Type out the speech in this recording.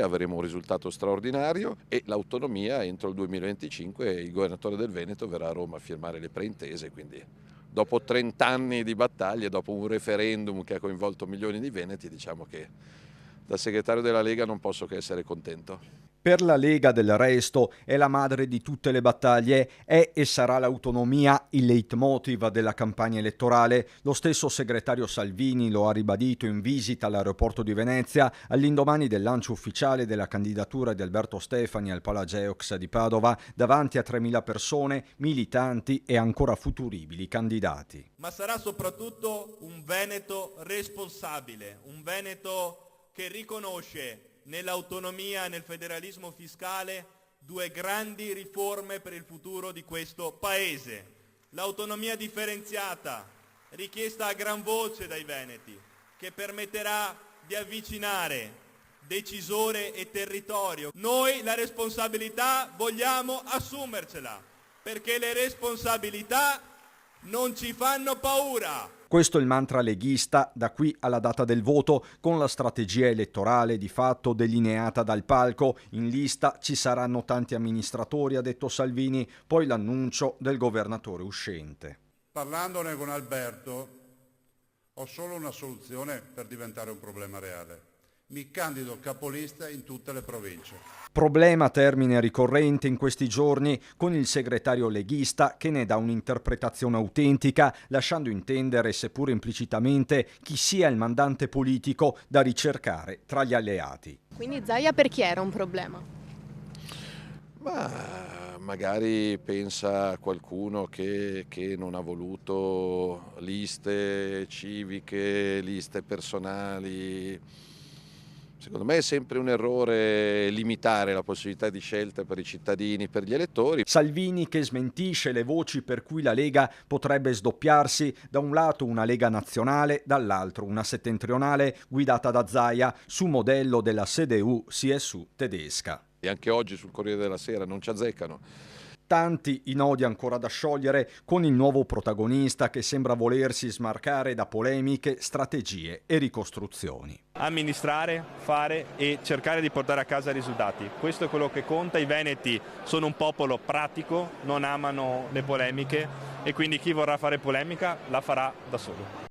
Avremo un risultato straordinario e l'autonomia entro il 2025 il governatore del Veneto verrà a Roma a firmare le preintese, quindi dopo 30 anni di battaglie, dopo un referendum che ha coinvolto milioni di veneti, diciamo che da segretario della Lega non posso che essere contento. Per la Lega, del resto, è la madre di tutte le battaglie, è e sarà l'autonomia il leitmotiv della campagna elettorale. Lo stesso segretario Salvini lo ha ribadito in visita all'aeroporto di Venezia all'indomani del lancio ufficiale della candidatura di Alberto Stefani al Palageox di Padova davanti a 3.000 persone, militanti e ancora futuribili candidati. Ma sarà soprattutto un Veneto responsabile, un Veneto che riconosce nell'autonomia e nel federalismo fiscale due grandi riforme per il futuro di questo Paese. L'autonomia differenziata, richiesta a gran voce dai veneti, che permetterà di avvicinare decisore e territorio. Noi la responsabilità vogliamo assumercela, perché le responsabilità non ci fanno paura. Questo è il mantra leghista da qui alla data del voto, con la strategia elettorale di fatto delineata dal palco. In lista ci saranno tanti amministratori, ha detto Salvini, poi l'annuncio del governatore uscente. Parlandone con Alberto, ho solo una soluzione per diventare un problema reale. Mi candido capolista in tutte le province. Problema, termine ricorrente in questi giorni, con il segretario leghista che ne dà un'interpretazione autentica, lasciando intendere, seppur implicitamente, chi sia il mandante politico da ricercare tra gli alleati. Quindi Zaia per chi era un problema? Ma magari pensa qualcuno che non ha voluto liste civiche, liste personali. Secondo me è sempre un errore limitare la possibilità di scelta per i cittadini, per gli elettori. Salvini che smentisce le voci per cui la Lega potrebbe sdoppiarsi, da un lato una Lega nazionale, dall'altro una settentrionale guidata da Zaia su modello della CDU-CSU tedesca. E anche oggi sul Corriere della Sera non ci azzeccano. Tanti i nodi ancora da sciogliere con il nuovo protagonista che sembra volersi smarcare da polemiche, strategie e ricostruzioni. Amministrare, fare e cercare di portare a casa risultati. Questo è quello che conta. I veneti sono un popolo pratico, non amano le polemiche e quindi chi vorrà fare polemica la farà da solo.